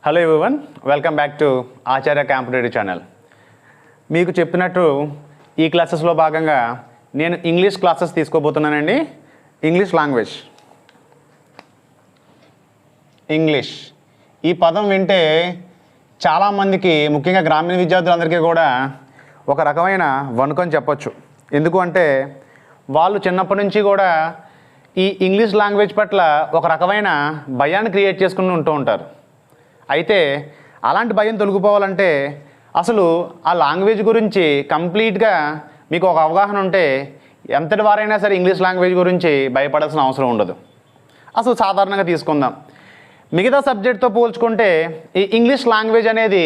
Hello everyone, welcome back to Acharya competitive channel. మీకు చెప్పినట్టు ఈ క్లాసెస్లో భాగంగా నేను ఇంగ్లీష్ క్లాసెస్ తీసుకోబోతున్నానండి. English language. ఇంగ్లీష్ ఈ పదం వింటే చాలామందికి, ముఖ్యంగా గ్రామీణ విద్యార్థులందరికీ కూడా ఒక రకమైన వణుకని చెప్పొచ్చు. ఎందుకు అంటే వాళ్ళు చిన్నప్పటి నుంచి కూడా ఈ ఇంగ్లీష్ లాంగ్వేజ్ పట్ల ఒక రకమైన భయాన్ని క్రియేట్ చేసుకుని ఉంటూ ఉంటారు. అయితే అలాంటి భయం తొలగిపోవాలంటే అసలు ఆ లాంగ్వేజ్ గురించి కంప్లీట్గా మీకు ఒక అవగాహన ఉంటే ఎంతటి వారైనా సరే ఇంగ్లీష్ లాంగ్వేజ్ గురించి భయపడాల్సిన అవసరం ఉండదు. అసలు సాధారణంగా తీసుకుందాం, మిగతా సబ్జెక్ట్తో పోల్చుకుంటే ఈ ఇంగ్లీష్ లాంగ్వేజ్ అనేది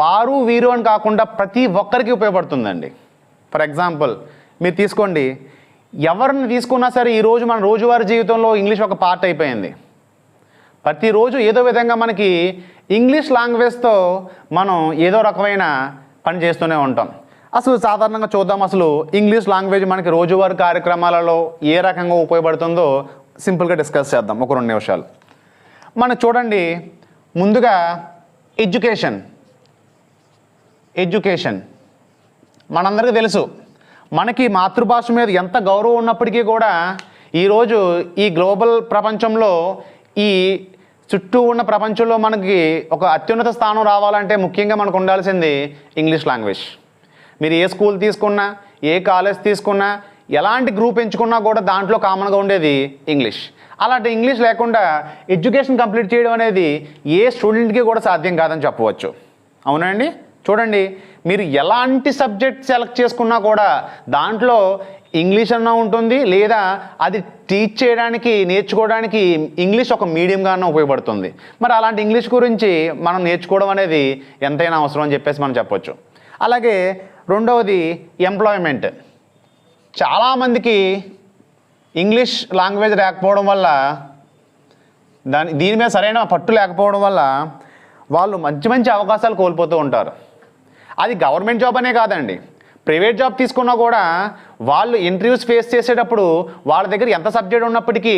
వారు వీరు అని కాకుండా ప్రతి ఒక్కరికి ఉపయోగపడుతుందండి. ఫర్ ఎగ్జాంపుల్ మీరు తీసుకోండి, ఎవరిని తీసుకున్నా సరే ఈరోజు మన రోజువారీ జీవితంలో ఇంగ్లీష్ ఒక పార్ట్ అయిపోయింది. ప్రతిరోజు ఏదో విధంగా మనకి ఇంగ్లీష్ లాంగ్వేజ్తో మనం ఏదో రకమైన పని చేస్తూనే ఉంటాం. అసలు సాధారణంగా చూద్దాం, అసలు ఇంగ్లీష్ లాంగ్వేజ్ మనకి రోజువారీ కార్యక్రమాలలో ఏ రకంగా ఉపయోగపడుతుందో సింపుల్గా డిస్కస్ చేద్దాం ఒక 2 నిమిషాలు. మనం చూడండి, ముందుగా ఎడ్యుకేషన్ మనందరికీ తెలుసు. మనకి మాతృభాష మీద ఎంత గౌరవం ఉన్నప్పటికీ కూడా ఈరోజు ఈ గ్లోబల్ ప్రపంచంలో, ఈ చుట్టూ ఉన్న ప్రపంచంలో మనకి ఒక అత్యున్నత స్థానం రావాలంటే ముఖ్యంగా మనకు ఉండాల్సింది ఇంగ్లీష్ లాంగ్వేజ్. మీరు ఏ స్కూల్ తీసుకున్నా, ఏ కాలేజ్ తీసుకున్నా, ఎలాంటి గ్రూప్ ఎంచుకున్నా కూడా దాంట్లో కామన్గా ఉండేది ఇంగ్లీష్. అలాంటి ఇంగ్లీష్ లేకుండా ఎడ్యుకేషన్ కంప్లీట్ చేయడం అనేది ఏ స్టూడెంట్కి కూడా సాధ్యం కాదని చెప్పవచ్చు. అవునండి. చూడండి, మీరు ఎలాంటి సబ్జెక్ట్ సెలెక్ట్ చేసుకున్నా కూడా దాంట్లో ఇంగ్లీష్ అన్నా ఉంటుంది, లేదా అది టీచ్ చేయడానికి, నేర్చుకోవడానికి ఇంగ్లీష్ ఒక మీడియంగానే ఉపయోగపడుతుంది. మరి అలాంటి ఇంగ్లీష్ గురించి మనం నేర్చుకోవడం అనేది ఎంతైనా అవసరం అని చెప్పేసి మనం చెప్పొచ్చు. అలాగే రెండవది ఎంప్లాయ్మెంట్. చాలామందికి ఇంగ్లీష్ లాంగ్వేజ్ లేకపోవడం వల్ల, దీని మీద సరైన పట్టు లేకపోవడం వల్ల వాళ్ళు మంచి మంచి అవకాశాలు కోల్పోతూ ఉంటారు. అది గవర్నమెంట్ జాబ్ అనే కాదండి, ప్రైవేట్ జాబ్ తీసుకున్నా కూడా వాళ్ళు ఇంటర్వ్యూస్ ఫేస్ చేసేటప్పుడు వాళ్ళ దగ్గర ఎంత సబ్జెక్ట్ ఉన్నప్పటికీ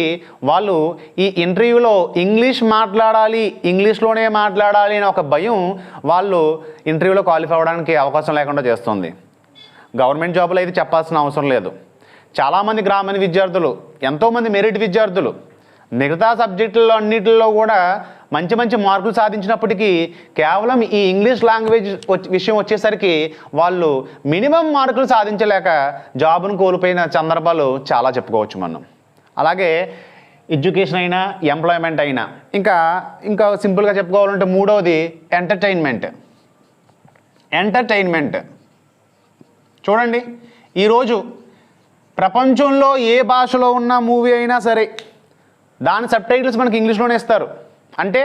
వాళ్ళు ఈ ఇంటర్వ్యూలో ఇంగ్లీష్ మాట్లాడాలి, ఇంగ్లీష్లోనే మాట్లాడాలి అనే ఒక భయం వాళ్ళు ఇంటర్వ్యూలో క్వాలిఫై అవ్వడానికి అవకాశం లేకుండా చేస్తుంది. గవర్నమెంట్ జాబులు అయితే చెప్పాల్సిన అవసరం లేదు. చాలామంది గ్రామీణ విద్యార్థులు, ఎంతోమంది మెరిట్ విద్యార్థులు మిగతా సబ్జెక్టుల్లో అన్నిటిలో కూడా మంచి మంచి మార్కులు సాధించినప్పటికీ కేవలం ఈ ఇంగ్లీష్ లాంగ్వేజ్ విషయం వచ్చేసరికి వాళ్ళు మినిమం మార్కులు సాధించలేక జాబును కోల్పోయిన సందర్భాలు చాలా చెప్పుకోవచ్చు మనం. అలాగే ఎడ్యుకేషన్ అయినా, ఎంప్లాయ్మెంట్ అయినా, ఇంకా సింపుల్గా చెప్పుకోవాలంటే మూడవది ఎంటర్టైన్మెంట్. చూడండి, ఈరోజు ప్రపంచంలో ఏ భాషలో ఉన్న మూవీ అయినా సరే దాని సబ్టైటిల్స్ మనకి ఇంగ్లీష్లోనే ఇస్తారు. అంటే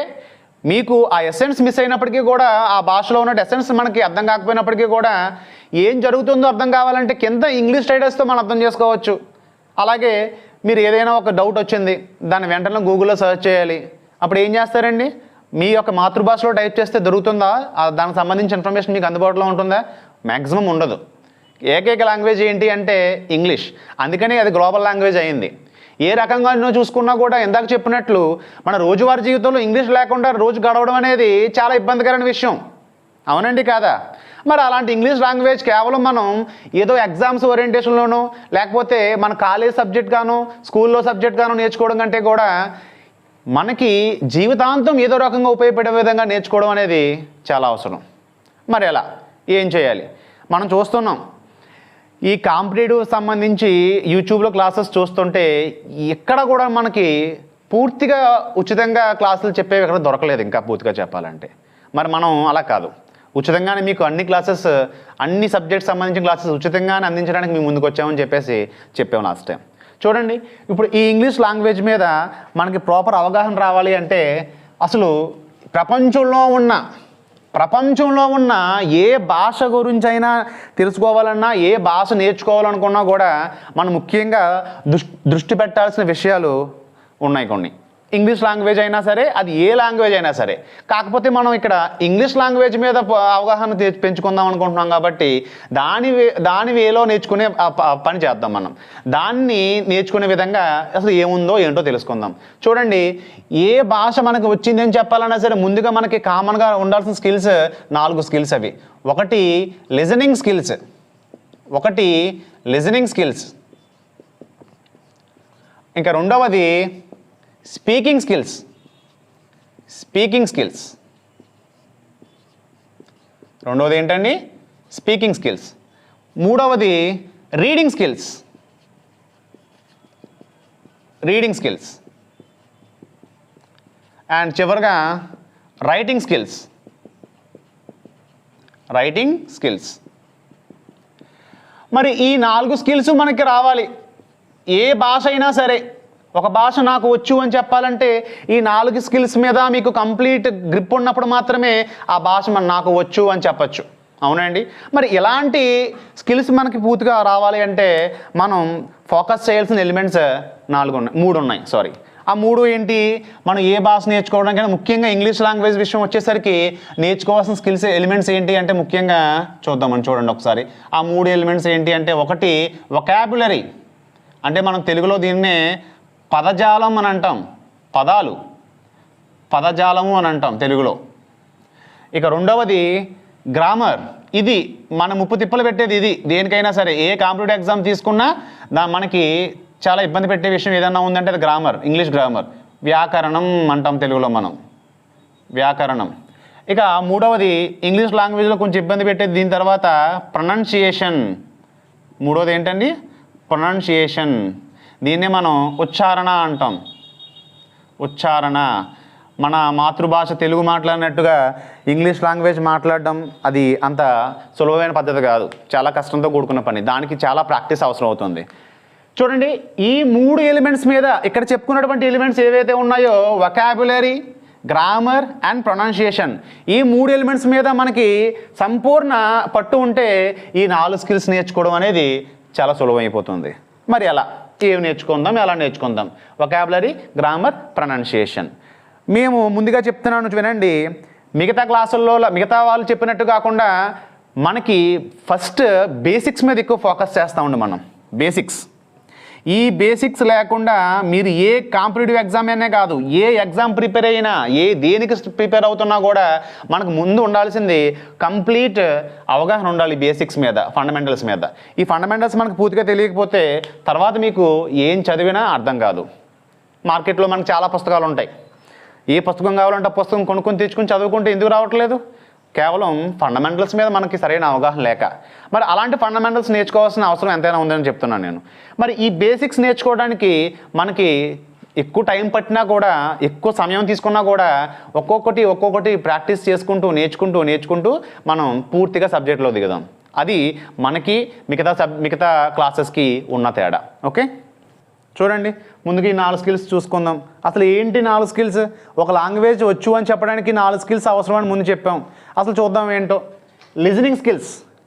మీకు ఆ ఎసెన్స్ మిస్ అయినప్పటికీ కూడా, ఆ భాషలో ఉన్న ఎసెన్స్ మనకి అర్థం కాకపోయినప్పటికీ కూడా ఏం జరుగుతుందో అర్థం కావాలంటే కింద ఇంగ్లీష్ టైటిల్స్తో మనం అర్థం చేసుకోవచ్చు. అలాగే మీరు ఏదైనా ఒక డౌట్ వచ్చింది, దాన్ని వెంటనే గూగుల్లో సెర్చ్ చేయాలి. అప్పుడు ఏం చేస్తారండి, మీ యొక్క మాతృభాషలో టైప్ చేస్తే దొరుకుతుందా? దానికి సంబంధించిన ఇన్ఫర్మేషన్ మీకు అందుబాటులో ఉంటుందా? మ్యాక్సిమం ఉండదు. ఏకైక లాంగ్వేజ్ ఏంటి అంటే ఇంగ్లీష్. అందుకని అది గ్లోబల్ లాంగ్వేజ్ అయింది. ఏ రకంగా చూసుకున్నా కూడా ఇందాక చెప్పినట్లు మన రోజువారీ జీవితంలో ఇంగ్లీష్ లేకుండా రోజు గడవడం అనేది చాలా ఇబ్బందికరమైన విషయం. అవునండి కాదా? మరి అలాంటి ఇంగ్లీష్ లాంగ్వేజ్ కేవలం మనం ఏదో ఎగ్జామ్స్ ఓరియంటేషన్లోనో, లేకపోతే మన కాలేజ్ సబ్జెక్ట్ గాను, స్కూల్లో సబ్జెక్ట్ గాను నేర్చుకోవడం కంటే కూడా మనకి జీవితాంతం ఏదో రకంగా ఉపయోగపడే విధంగా నేర్చుకోవడం అనేది చాలా అవసరం. మరి ఎలా, ఏం చేయాలి? మనం చూస్తున్నాం, ఈ కాంపిటేటివ్ సంబంధించి యూట్యూబ్లో క్లాసెస్ చూస్తుంటే ఎక్కడ కూడా మనకి పూర్తిగా ఉచితంగా క్లాసులు చెప్పేవి ఎక్కడ దొరకలేదు ఇంకా పూర్తిగా చెప్పాలంటే. మరి మనం అలా కాదు, ఉచితంగానే మీకు అన్ని క్లాసెస్, అన్ని సబ్జెక్ట్స్ సంబంధించిన క్లాసెస్ ఉచితంగానే అందించడానికి మేము ముందుకు వచ్చామని చెప్పాము లాస్ట్ టైం. చూడండి, ఇప్పుడు ఈ ఇంగ్లీష్ లాంగ్వేజ్ మీద మనకి ప్రాపర్ అవగాహన రావాలి అంటే అసలు ప్రపంచంలో ఉన్న ఏ భాష గురించి అయినా తెలుసుకోవాలన్నా, ఏ భాష నేర్చుకోవాలనుకున్నా కూడా మనం ముఖ్యంగా దృష్టి పెట్టాల్సిన విషయాలు ఉన్నాయి కొన్ని. ఇంగ్లీష్ లాంగ్వేజ్ అయినా సరే, అది ఏ లాంగ్వేజ్ అయినా సరే. కాకపోతే మనం ఇక్కడ ఇంగ్లీష్ లాంగ్వేజ్ మీద అవగాహన పెంచుకుందాం అనుకుంటున్నాం కాబట్టి దాని వేలో నేర్చుకునే పని చేద్దాం మనం. దాన్ని నేర్చుకునే విధంగా అసలు ఏముందో ఏంటో తెలుసుకుందాం. చూడండి, ఏ భాష మనకు వచ్చింది అని చెప్పాలన్నా సరే ముందుగా మనకి కామన్గా ఉండాల్సిన స్కిల్స్ 4 స్కిల్స్. అవి ఒకటి లిజనింగ్ స్కిల్స్, ఇంకా రెండవది స్పీకింగ్ స్కిల్స్. రెండవది ఏంటండి? Speaking skills. మూడవది రీడింగ్ స్కిల్స్. అండ్ చివరిగా రైటింగ్ స్కిల్స్. మరి ఈ 4 స్కిల్స్ మనకి రావాలి. ఏ భాష అయినా సరే, ఒక భాష నాకు వచ్చు అని చెప్పాలంటే ఈ 4 స్కిల్స్ మీద మీకు కంప్లీట్ గ్రిప్ ఉన్నప్పుడు మాత్రమే ఆ భాష నాకు వచ్చు అని చెప్పచ్చు. అవునండి. మరి ఇలాంటి స్కిల్స్ మనకి పూర్తిగా రావాలి అంటే మనం ఫోకస్ చేయాల్సిన ఎలిమెంట్స్ 3 ఉన్నాయి. ఆ 3 ఏంటి? మనం ఏ భాష నేర్చుకోవడానికైనా ముఖ్యంగా ఇంగ్లీష్ లాంగ్వేజ్ విషయం వచ్చేసరికి నేర్చుకోవాల్సిన స్కిల్స్ ఎలిమెంట్స్ ఏంటి అంటే ముఖ్యంగా చూడండి ఒకసారి. ఆ 3 ఎలిమెంట్స్ ఏంటి అంటే, ఒకటి వొకాబులరీ, అంటే మనం తెలుగులో దీన్నే పదజాలం అని అంటాం. పదజాలము అని అంటాం తెలుగులో. ఇక రెండవది గ్రామర్. ఇది మన ముప్పు తిప్పలు పెట్టేది. ఇది దేనికైనా సరే, ఏ కాంపిటేటివ్ ఎగ్జామ్ తీసుకున్నా మనకి చాలా ఇబ్బంది పెట్టే విషయం ఏదన్నా ఉందంటే అది గ్రామర్, ఇంగ్లీష్ గ్రామర్. వ్యాకరణం అంటాం తెలుగులో మనం, వ్యాకరణం. ఇక మూడవది ఇంగ్లీష్ లాంగ్వేజ్లో కొంచెం ఇబ్బంది పెట్టేది దీని తర్వాత ప్రొనౌన్సియేషన్. మూడవది ఏంటండి? ప్రొనౌన్సియేషన్. దీన్నే మనం ఉచ్చారణ అంటాం. ఉచ్చారణ. మన మాతృభాష తెలుగు మాట్లాడినట్టుగా ఇంగ్లీష్ లాంగ్వేజ్ మాట్లాడడం అది అంత సులభమైన పద్ధతి కాదు. చాలా కష్టంతో కూడుకున్న పని. దానికి చాలా ప్రాక్టీస్ అవసరం అవుతుంది. చూడండి, ఈ 3 ఎలిమెంట్స్ మీద ఇక్కడ చెప్పుకున్నటువంటి ఎలిమెంట్స్ ఏవైతే ఉన్నాయో, వొకాబులరీ, గ్రామర్ అండ్ ప్రొనౌన్సియేషన్, ఈ 3 ఎలిమెంట్స్ మీద మనకి సంపూర్ణ పట్టు ఉంటే ఈ 4 స్కిల్స్ నేర్చుకోవడం అనేది చాలా సులభమైపోతుంది. మరి ఎలా నేర్చుకుందాం? Vocabulary, grammar, pronunciation. మేము ముందుగా చెప్తున్నాను వినండి. మిగతా క్లాసుల్లో మిగతా వాళ్ళు చెప్పినట్టు కాకుండా మనకి ఫస్ట్ బేసిక్స్ మీద ఎక్కువ ఫోకస్ చేస్తామండి మనం. ఈ బేసిక్స్ లేకుండా మీరు ఏ కాంపిటేటివ్ ఎగ్జామ్ అయినా కాదు, ఏ ఎగ్జామ్ ప్రిపేర్ అయినా, దేనికి ప్రిపేర్ అవుతున్నా కూడా మనకు ముందు ఉండాల్సింది కంప్లీట్ అవగాహన ఉండాలి బేసిక్స్ మీద, ఫండమెంటల్స్ మీద. ఈ ఫండమెంటల్స్ మనకు పూర్తిగా తెలియకపోతే తర్వాత మీకు ఏం చదివినా అర్థం కాదు. మార్కెట్లో మనకు చాలా పుస్తకాలు ఉంటాయి. ఏ పుస్తకం కావాలంటే ఆ పుస్తకం కొనుక్కొని తెచ్చుకొని చదువుకుంటే ఎందుకు రావట్లేదు? కేవలం ఫండమెంటల్స్ మీద మనకి సరైన అవగాహన లేక. మరి అలాంటి ఫండమెంటల్స్ నేర్చుకోవాల్సిన అవసరం ఎంతైనా ఉందని చెప్తున్నాను నేను. మరి ఈ బేసిక్స్ నేర్చుకోవడానికి మనకి ఎక్కువ టైం పట్టినా కూడా, ఎక్కువ సమయం తీసుకున్నా కూడా ఒక్కొక్కటి ప్రాక్టీస్ చేసుకుంటూ నేర్చుకుంటూ మనం పూర్తిగా సబ్జెక్ట్లో దిగుదాం. అది మనకి మిగతా క్లాసెస్కి ఉన్న తేడా. ఓకే, చూడండి, ముందుకి 4 స్కిల్స్ చూసుకుందాం. అసలు ఏంటి 4 స్కిల్స్? ఒక లాంగ్వేజ్ వచ్చు అని చెప్పడానికి 4 స్కిల్స్ అవసరమని ముందు చెప్పాం. అసలు చూద్దాం ఏంటో.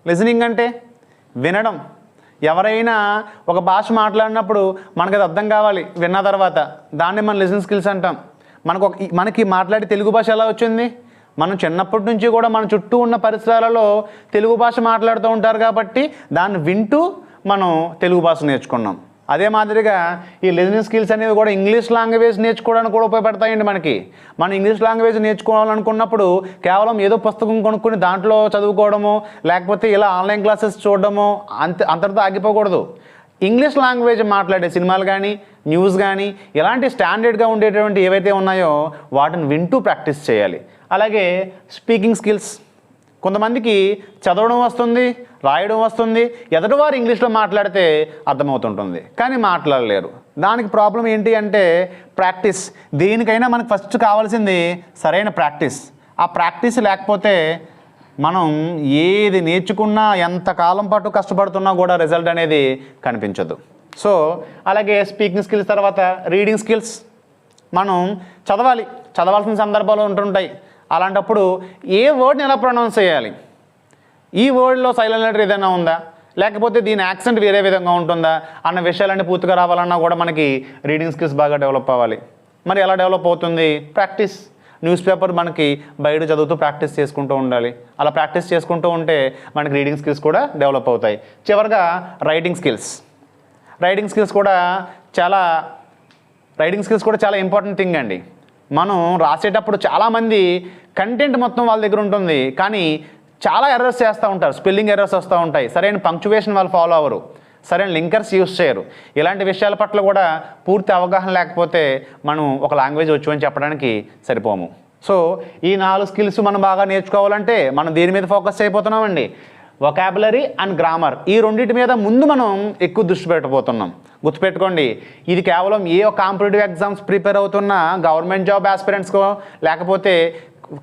లిజనింగ్ అంటే వినడం. ఎవరైనా ఒక భాష మాట్లాడినప్పుడు మనకు అది అర్థం కావాలి విన్న తర్వాత. దాన్ని మనం లిజనింగ్ స్కిల్స్ అంటాం. మనకి మాట్లాడే తెలుగు భాష ఎలా వచ్చింది? మనం చిన్నప్పటి నుంచి కూడా మన చుట్టూ ఉన్న పరిసరాలలో తెలుగు భాష మాట్లాడుతూ ఉంటారు కాబట్టి దాన్ని వింటూ మనం తెలుగు భాష నేర్చుకున్నాం. అదే మాదిరిగా ఈ లిజనింగ్ స్కిల్స్ అనేవి కూడా ఇంగ్లీష్ లాంగ్వేజ్ నేర్చుకోవడానికి కూడా ఉపయోగపడతాయండి మనకి. మనం ఇంగ్లీష్ లాంగ్వేజ్ నేర్చుకోవాలనుకున్నప్పుడు కేవలం ఏదో పుస్తకం కొనుక్కొని దాంట్లో చదువుకోవడమో, లేకపోతే ఇలా ఆన్లైన్ క్లాసెస్ చూడడమో అంతటితో ఆగిపోకూడదు. ఇంగ్లీష్ లాంగ్వేజ్ మాట్లాడే సినిమాలు కానీ, న్యూస్ కానీ, ఇలాంటి స్టాండర్డ్గా ఉండేటువంటి ఏవైతే ఉన్నాయో వాటిని వింటూ ప్రాక్టీస్ చేయాలి. అలాగే స్పీకింగ్ స్కిల్స్. కొంతమందికి చదవడం వస్తుంది, రాయడం వస్తుంది, ఎదుటివారు ఇంగ్లీష్లో మాట్లాడితే అర్థమవుతుంటుంది, కానీ మాట్లాడలేరు. దానికి ప్రాబ్లం ఏంటి అంటే ప్రాక్టీస్. దేనికైనా మనకు ఫస్ట్ కావాల్సింది సరైన ప్రాక్టీస్. ఆ ప్రాక్టీస్ లేకపోతే మనం ఏది నేర్చుకున్నా, ఎంత కాలం పాటు కష్టపడుతున్నా కూడా రిజల్ట్ అనేది కనిపించదు. సో అలాగే స్పీకింగ్ స్కిల్స్ తర్వాత రీడింగ్ స్కిల్స్. మనం చదవాల్సిన సందర్భాలు ఉంటుంటాయి. అలాంటప్పుడు ఏ వర్డ్ని ఎలా ప్రొనౌన్స్ చేయాలి, ఈ వర్డ్లో సైలెంట్ లెటర్ ఏదైనా ఉందా, లేకపోతే దీని యాక్సెంట్ వేరే విధంగా ఉంటుందా అన్న విషయాలన్నీ పూర్తిగా రావాలన్నా కూడా మనకి రీడింగ్ స్కిల్స్ బాగా డెవలప్ అవ్వాలి. మరి ఎలా డెవలప్ అవుతుంది? ప్రాక్టీస్. న్యూస్ పేపర్ మనకి బయట చదువుతూ ప్రాక్టీస్ చేసుకుంటూ ఉండాలి. అలా ప్రాక్టీస్ చేసుకుంటూ ఉంటే మనకి రీడింగ్ స్కిల్స్ కూడా డెవలప్ అవుతాయి. చివరిగా రైటింగ్ స్కిల్స్. రైటింగ్ స్కిల్స్ కూడా చాలా ఇంపార్టెంట్ థింగ్ అండి. మనం రాసేటప్పుడు చాలామంది కంటెంట్ మొత్తం వాళ్ళ దగ్గర ఉంటుంది, కానీ చాలా ఎర్రర్స్ చేస్తూ ఉంటారు. స్పెల్లింగ్ ఎర్రర్స్ వస్తూ ఉంటాయి, సరైన పంక్చువేషన్ వాళ్ళు ఫాలో అవ్వరు, సరైన లింకర్స్ యూస్ చేయరు. ఇలాంటి విషయాల పట్ల కూడా పూర్తి అవగాహన లేకపోతే మనం ఒక లాంగ్వేజ్ వచ్చు అని చెప్పడానికి సరిపోము. సో ఈ 4 స్కిల్స్ మనం బాగా నేర్చుకోవాలంటే మనం దేని మీద ఫోకస్ అయిపోతున్నామండి? Vocabulary and grammar. ఈ రెండింటి మీద ముందు మనం ఎక్కువ దృష్టి పెట్టబోతున్నాం. గుర్తుపెట్టుకోండి, ఇది కేవలం ఏ కాంపిటేటివ్ ఎగ్జామ్స్ ప్రిపేర్ అవుతున్న గవర్నమెంట్ జాబ్ ఆస్పిరెంట్స్కో లేకపోతే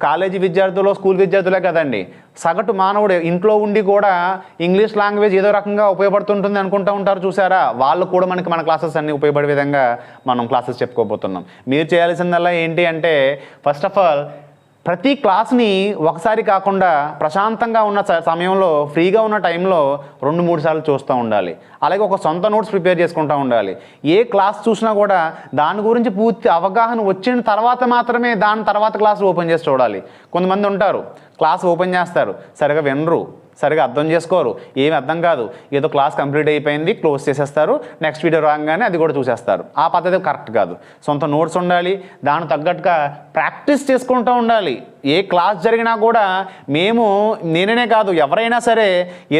కాలేజీ విద్యార్థులు, స్కూల్ విద్యార్థులే కదండి. సగటు మానవుడు ఇంట్లో ఉండి కూడా ఇంగ్లీష్ లాంగ్వేజ్ ఏదో రకంగా ఉపయోగపడుతుంటుంది అనుకుంటూ ఉంటారు చూసారా, వాళ్ళు కూడా మన క్లాసెస్ అన్నీ ఉపయోగపడే విధంగా మనం క్లాసెస్ చెప్పుకోబోతున్నాం. మీరు చేయాల్సిందల్లా ఏంటి అంటే, ఫస్ట్ ఆఫ్ ఆల్ ప్రతి క్లాస్ని ఒకసారి కాకుండా ప్రశాంతంగా ఉన్న సమయంలో, ఫ్రీగా ఉన్న టైంలో 2-3 సార్లు చూస్తూ ఉండాలి. అలాగే ఒక సొంత నోట్స్ ప్రిపేర్ చేసుకుంటూ ఉండాలి. ఏ క్లాస్ చూసినా కూడా దాని గురించి పూర్తి అవగాహన వచ్చిన తర్వాత మాత్రమే దాని తర్వాత క్లాస్ ఓపెన్ చేసి చూడాలి. కొంతమంది ఉంటారు, క్లాస్ ఓపెన్ చేస్తారు, సరిగా వినరు, సరిగా అర్థం చేసుకోరు, ఏమి అర్థం కాదు, ఏదో క్లాస్ కంప్లీట్ అయిపోయింది క్లోజ్ చేసేస్తారు, నెక్స్ట్ వీడియో రాగానే అది కూడా చూసేస్తారు. ఆ పద్ధతి కరెక్ట్ కాదు. సొంత నోట్స్ ఉండాలి, దాని తగ్గట్టుగా ప్రాక్టీస్ చేసుకుంటూ ఉండాలి. ఏ క్లాస్ జరిగినా కూడా నేనే కాదు, ఎవరైనా సరే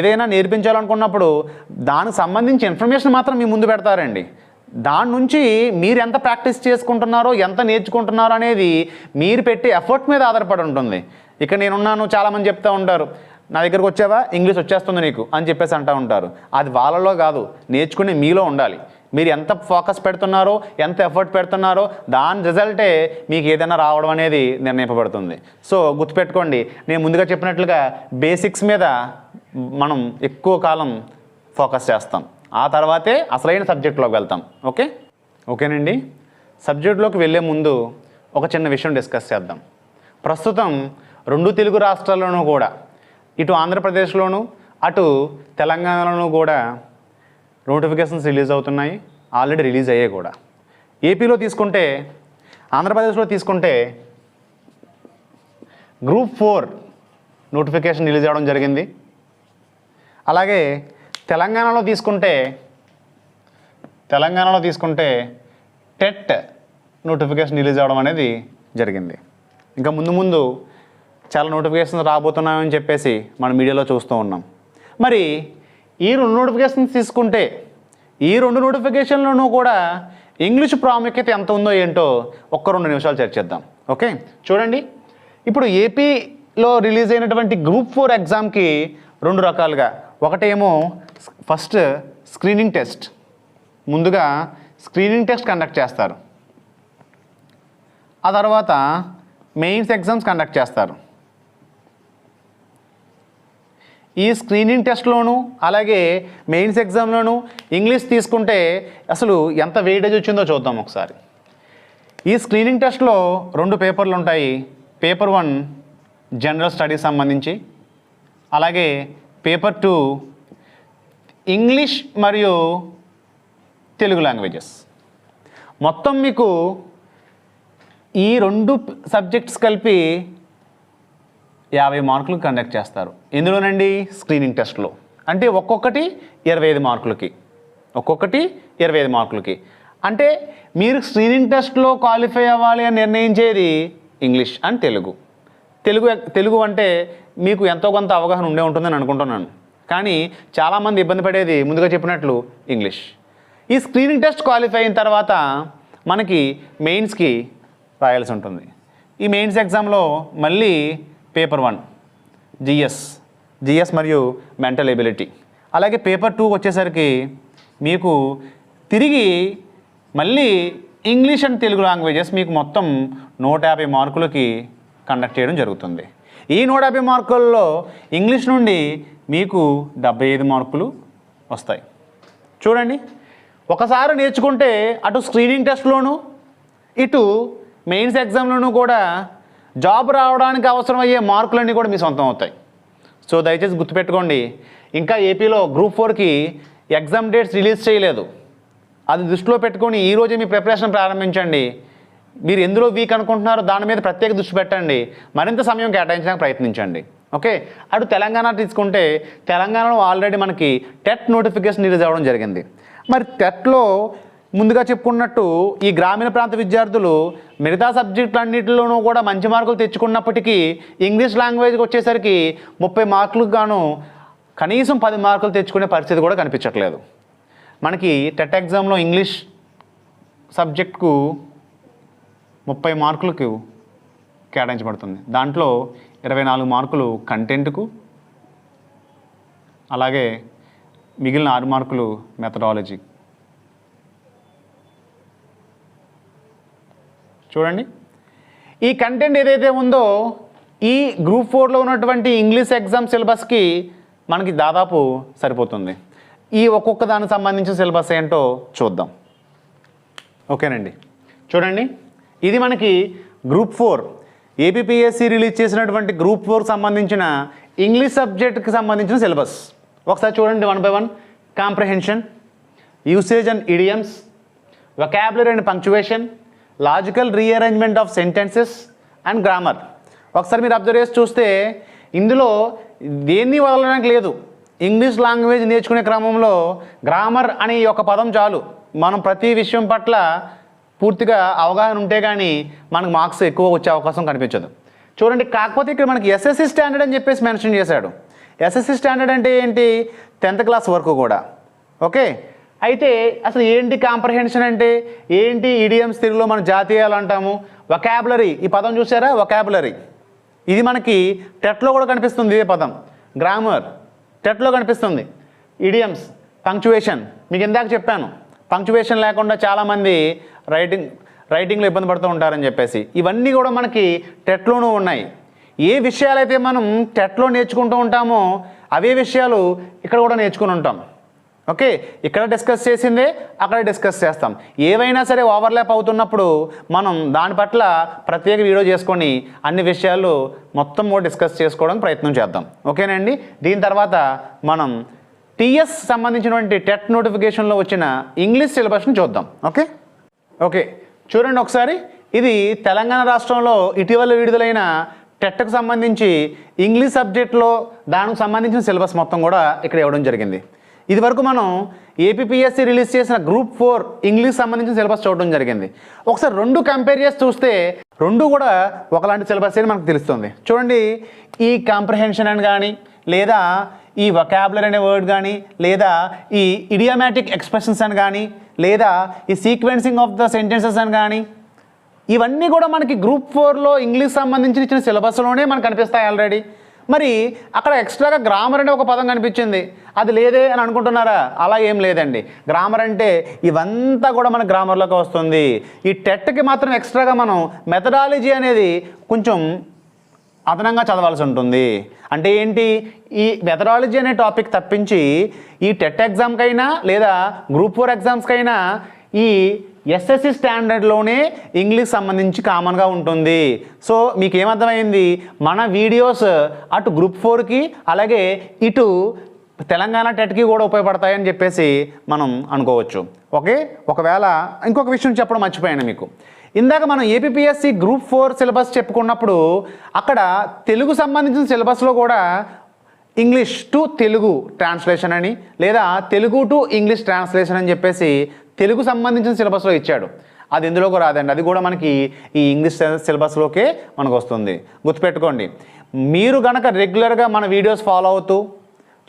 ఏదైనా నేర్పించాలనుకున్నప్పుడు దానికి సంబంధించి ఇన్ఫర్మేషన్ మాత్రం మీ ముందు పెడతారండి. దాని నుంచి మీరు ఎంత ప్రాక్టీస్ చేసుకుంటున్నారో, ఎంత నేర్చుకుంటున్నారో అనేది మీరు పెట్టే ఎఫర్ట్ మీద ఆధారపడి ఉంటుంది. ఇక నేనున్నాను, చాలామంది చెప్తూ ఉంటారు, నా దగ్గరకు వచ్చావా ఇంగ్లీష్ వచ్చేస్తుంది నీకు అని చెప్పేసి అంటూ ఉంటారు. అది వాళ్ళలో కాదు, నేర్చుకునే మీలో ఉండాలి. మీరు ఎంత ఫోకస్ పెడుతున్నారో, ఎంత ఎఫర్ట్ పెడుతున్నారో దాని రిజల్టే మీకు ఏదైనా రావడం అనేది నిర్ణయింపబడుతుంది. సో గుర్తుపెట్టుకోండి, నేను ముందుగా చెప్పినట్లుగా బేసిక్స్ మీద మనం ఎక్కువ కాలం ఫోకస్ చేస్తాం, ఆ తర్వాతే అసలైన సబ్జెక్ట్లోకి వెళ్తాం. ఓకేనండి. సబ్జెక్ట్లోకి వెళ్ళే ముందు ఒక చిన్న విషయం డిస్కస్ చేద్దాం. ప్రస్తుతం 2 తెలుగు రాష్ట్రాల్లోనూ కూడా, ఇటు ఆంధ్రప్రదేశ్లోను అటు తెలంగాణలోనూ కూడా నోటిఫికేషన్స్ రిలీజ్ అవుతున్నాయి, ఆల్రెడీ రిలీజ్ అయ్యాయి కూడా. ఏపీలో తీసుకుంటే, ఆంధ్రప్రదేశ్లో తీసుకుంటే గ్రూప్ 4 నోటిఫికేషన్ రిలీజ్ అవ్వడం జరిగింది. అలాగే తెలంగాణలో తీసుకుంటే టెట్ నోటిఫికేషన్ రిలీజ్ అవ్వడం అనేది జరిగింది. ఇంకా ముందు చాలా నోటిఫికేషన్స్ రాబోతున్నాయని చెప్పేసి మనం మీడియాలో చూస్తూ ఉన్నాం. మరి ఈ 2 నోటిఫికేషన్స్ తీసుకుంటే, ఈ 2 నోటిఫికేషన్లోనూ కూడా ఇంగ్లీష్ ప్రాముఖ్యత ఎంత ఉందో ఏంటో 1-2 నిమిషాలు చర్చిద్దాం. చూడండి, ఇప్పుడు ఏపీలో రిలీజ్ అయినటువంటి గ్రూప్ 4 ఎగ్జామ్కి 2 రకాలుగా, ఒకటేమో ఫస్ట్ స్క్రీనింగ్ టెస్ట్. ముందుగా స్క్రీనింగ్ టెస్ట్ కండక్ట్ చేస్తారు, ఆ తర్వాత మెయిన్స్ ఎగ్జామ్స్ కండక్ట్ చేస్తారు. ఈ స్క్రీనింగ్ టెస్ట్లోను అలాగే మెయిన్స్ ఎగ్జామ్లోను ఇంగ్లీష్ తీసుకుంటే అసలు ఎంత వెయిటేజ్ వచ్చిందో చూద్దాం ఒకసారి. ఈ స్క్రీనింగ్ టెస్ట్లో 2 పేపర్లు ఉంటాయి. పేపర్ 1 జనరల్ స్టడీస్ సంబంధించి, అలాగే పేపర్ 2 ఇంగ్లీష్ మరియు తెలుగు లాంగ్వేజెస్. మొత్తం మీకు ఈ 2 సబ్జెక్ట్స్ కలిపి 50 మార్కులు కండక్ట్ చేస్తారు. ఎందులోనండి? స్క్రీనింగ్ టెస్ట్లో. అంటే ఒక్కొక్కటి 25 మార్కులకి. అంటే మీరు స్క్రీనింగ్ టెస్ట్లో క్వాలిఫై అవ్వాలి అని నిర్ణయించేది ఇంగ్లీష్ అండ్ తెలుగు అంటే మీకు ఎంతో కొంత అవగాహన ఉండే ఉంటుందని అనుకుంటున్నాను. కానీ చాలామంది ఇబ్బంది పడేది ముందుగా చెప్పినట్లు ఇంగ్లీష్. ఈ స్క్రీనింగ్ టెస్ట్ క్వాలిఫై అయిన తర్వాత మనకి మెయిన్స్కి రాయాల్సి ఉంటుంది. ఈ మెయిన్స్ ఎగ్జామ్లో మళ్ళీ పేపర్ 1 జిఎస్ మరియు మెంటల్ ఎబిలిటీ, అలాగే పేపర్ 2 వచ్చేసరికి మీకు తిరిగి మళ్ళీ ఇంగ్లీష్ అండ్ తెలుగు లాంగ్వేజెస్ మీకు మొత్తం 150 మార్కులకి కండక్ట్ చేయడం జరుగుతుంది. ఈ 150 మార్కుల్లో ఇంగ్లీష్ నుండి మీకు 75 మార్కులు వస్తాయి. చూడండి, ఒకసారి నేర్చుకుంటే అటు స్క్రీనింగ్ టెస్ట్లోను ఇటు మెయిన్స్ ఎగ్జామ్లోనూ కూడా జాబ్ రావడానికి అవసరమయ్యే మార్కులన్నీ కూడా మీ సొంతం అవుతాయి. సో దయచేసి గుర్తుపెట్టుకోండి, ఇంకా ఏపీలో గ్రూప్ 4కి ఎగ్జామ్ డేట్స్ రిలీజ్ చేయలేదు. అది దృష్టిలో పెట్టుకొని ఈరోజే మీ ప్రిపరేషన్ ప్రారంభించండి. మీరు ఎందులో వీక్ అనుకుంటున్నారో దాని మీద ప్రత్యేక దృష్టి పెట్టండి, మరింత సమయం కేటాయించడానికి ప్రయత్నించండి. ఓకే, అటు తెలంగాణ తీసుకుంటే తెలంగాణలో ఆల్రెడీ మనకి టెట్ నోటిఫికేషన్ రిలీజ్ అవ్వడం జరిగింది. మరి టెట్లో ముందుగా చెప్పుకున్నట్టు ఈ గ్రామీణ ప్రాంత విద్యార్థులు మిగతా సబ్జెక్టులన్నింటిలోనూ కూడా మంచి మార్కులు తెచ్చుకున్నప్పటికీ ఇంగ్లీష్ లాంగ్వేజ్కి వచ్చేసరికి 30 మార్కులకు గాను కనీసం 10 మార్కులు తెచ్చుకునే పరిస్థితి కూడా కనిపించట్లేదు. మనకి టెట్ ఎగ్జామ్లో ఇంగ్లీష్ సబ్జెక్ట్కు 30 మార్కులకు కేటాయించబడుతుంది. దాంట్లో 24 మార్కులు కంటెంట్కు, అలాగే మిగిలిన 6 మార్కులు మెథడాలజీ. చూడండి, ఈ కంటెంట్ ఏదైతే ఉందో ఈ గ్రూప్ 4లో ఉన్నటువంటి ఇంగ్లీష్ ఎగ్జామ్ సిలబస్కి మనకి దాదాపు సరిపోతుంది. ఈ ఒక్కొక్క దానికి సంబంధించిన సిలబస్ ఏంటో చూద్దాం. ఓకేనండి, చూడండి, ఇది మనకి గ్రూప్ 4 ఏపీపీఎస్సీ రిలీజ్ చేసినటువంటి గ్రూప్ 4 సంబంధించిన ఇంగ్లీష్ సబ్జెక్ట్కి సంబంధించిన సిలబస్. ఒకసారి చూడండి, 1 by 1. Comprehension, usage and idioms, vocabulary and punctuation, logical rearrangement of sentences and grammar. ఒకసారి మీరు అబ్జర్వ్ చేసి చూస్తే ఇందులో దేన్ని వదలడానికి లేదు. ఇంగ్లీష్ లాంగ్వేజ్ నేర్చుకునే క్రమంలో గ్రామర్ అనే ఒక పదం చాలు, మనం ప్రతి విషయం పట్ల పూర్తిగా అవగాహన ఉంటే కానీ మనకు మార్క్స్ ఎక్కువ వచ్చే అవకాశం కనిపించదు. చూడండి, కాకపోతే ఇక్కడ మనకి ఎస్ఎస్సి స్టాండర్డ్ అని చెప్పేసి మెన్షన్ చేశాడు. ఎస్ఎస్సి స్టాండర్డ్ అంటే ఏంటి? 10th క్లాస్ వరకు కూడా. ఓకే, అయితే అసలు ఏంటి కాంప్రహెన్షన్ అంటే ఏంటి? ఇడియమ్స్ తెలుగులో మనం జాతీయాలు అంటాము. వొకాబులరీ, ఈ పదం చూసారా? వొకాబులరీ ఇది మనకి టెట్లో కూడా కనిపిస్తుంది. ఇదే పదం. గ్రామర్ టెట్లో కనిపిస్తుంది. ఇడియమ్స్, పంక్చువేషన్, మీకు ఇందాక చెప్పాను పంక్చువేషన్ లేకుండా చాలామంది రైటింగ్లో ఇబ్బంది పడుతూ ఉంటారని చెప్పేసి, ఇవన్నీ కూడా మనకి టెట్లోనూ ఉన్నాయి. ఏ విషయాలైతే మనం టెట్లో నేర్చుకుంటూ ఉంటామో అవే విషయాలు ఇక్కడ కూడా నేర్చుకుని ఉంటాం. ఓకే, ఇక్కడ డిస్కస్ చేసిందే అక్కడ డిస్కస్ చేస్తాం. ఏవైనా సరే ఓవర్లాప్ అవుతున్నప్పుడు మనం దాని పట్ల ప్రత్యేక వీడియో చేసుకొని అన్ని విషయాలు మొత్తం కూడా డిస్కస్ చేసుకోవడానికి ప్రయత్నం చేద్దాం. ఓకేనండి, దీని తర్వాత మనం టీఎస్ సంబంధించినటువంటి టెట్ నోటిఫికేషన్లో వచ్చిన ఇంగ్లీష్ సిలబస్ని చూద్దాం. ఓకే ఓకే చూడండి ఒకసారి, ఇది తెలంగాణ రాష్ట్రంలో ఇటీవల విడుదలైన టెట్కు సంబంధించి ఇంగ్లీష్ సబ్జెక్ట్లో దానికి సంబంధించిన సిలబస్ మొత్తం కూడా ఇక్కడ ఇవ్వడం జరిగింది. ఇది వరకు మనం ఏపీపీఎస్సీ రిలీజ్ చేసిన గ్రూప్ 4 ఇంగ్లీష్ సంబంధించిన సిలబస్ చూడడం జరిగింది. ఒకసారి రెండు కంపేర్ చేసి చూస్తే రెండు కూడా ఒకలాంటి సిలబస్ అని మనకు తెలుస్తుంది. చూడండి, ఈ కాంప్రహెన్షన్ అని కానీ, లేదా ఈ వొకాబులరీ అనే వర్డ్ కానీ, లేదా ఈ ఇడియోమాటిక్ ఎక్స్ప్రెషన్స్ అని కానీ, లేదా ఈ సీక్వెన్సింగ్ ఆఫ్ ద సెంటెన్సెస్ అని కానీ, ఇవన్నీ కూడా మనకి గ్రూప్ 4లో ఇంగ్లీష్ సంబంధించిన ఇచ్చిన సిలబస్లోనే మనకు కనిపిస్తాయి ఆల్రెడీ. మరి అక్కడ ఎక్స్ట్రాగా గ్రామర్ అనే ఒక పదం కనిపించింది, అది లేదే అని అనుకుంటున్నారా? అలా ఏం లేదండి. గ్రామర్ అంటే ఇవంతా కూడా మన గ్రామర్లోకి వస్తుంది. ఈ టెట్కి మాత్రం ఎక్స్ట్రాగా మనం మెథడాలజీ అనేది కొంచెం అదనంగా చదవాల్సి ఉంటుంది. అంటే ఏంటి? ఈ మెథడాలజీ అనే టాపిక్ తప్పించి ఈ టెట్ ఎగ్జామ్కైనా లేదా గ్రూప్ 4 ఎగ్జామ్స్కైనా ఈ ఎస్ఎస్సి స్టాండర్డ్లోనే ఇంగ్లీష్ సంబంధించి కామన్గా ఉంటుంది. సో మీకు ఏమర్థమైంది? మన వీడియోస్ అటు గ్రూప్ 4కి అలాగే ఇటు తెలంగాణ టెట్కి కూడా ఉపయోగపడతాయని చెప్పేసి మనం అనుకోవచ్చు. ఓకే, ఒకవేళ ఇంకొక విషయం చెప్పడం మర్చిపోయాను మీకు. ఇందాక మనం ఏపీపీఎస్సీ గ్రూప్ 4 సిలబస్ చెప్పుకున్నప్పుడు అక్కడ తెలుగు సంబంధించిన సిలబస్లో కూడా ఇంగ్లీష్ టు తెలుగు ట్రాన్స్లేషన్ అని, లేదా తెలుగు టు ఇంగ్లీష్ ట్రాన్స్లేషన్ అని చెప్పేసి తెలుగు సంబంధించిన సిలబస్లో ఇచ్చాడు. అది ఎందులోకి రాదండి, అది కూడా మనకి ఈ ఇంగ్లీష్ సిలబస్లోకే మనకు వస్తుంది. గుర్తుపెట్టుకోండి, మీరు గనక రెగ్యులర్గా మన వీడియోస్ ఫాలో అవుతూ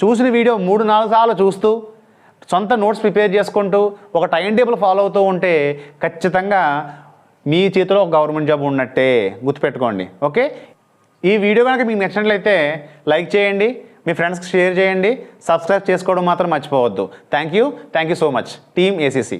చూసిన వీడియో 3-4 సార్లు చూస్తూ సొంత నోట్స్ ప్రిపేర్ చేసుకుంటూ ఒక టైం టేబుల్ ఫాలో అవుతూ ఉంటే ఖచ్చితంగా మీ చేతిలో ఒక గవర్నమెంట్ జాబ్ ఉన్నట్టే. గుర్తుపెట్టుకోండి. ఓకే, ఈ వీడియో కనుక మీకు నచ్చినట్లయితే లైక్ చేయండి, మీ ఫ్రెండ్స్కి షేర్ చేయండి, సబ్స్క్రైబ్ చేసుకోవడం మాత్రం మర్చిపోవద్దు. Thank you so much. Team ACC.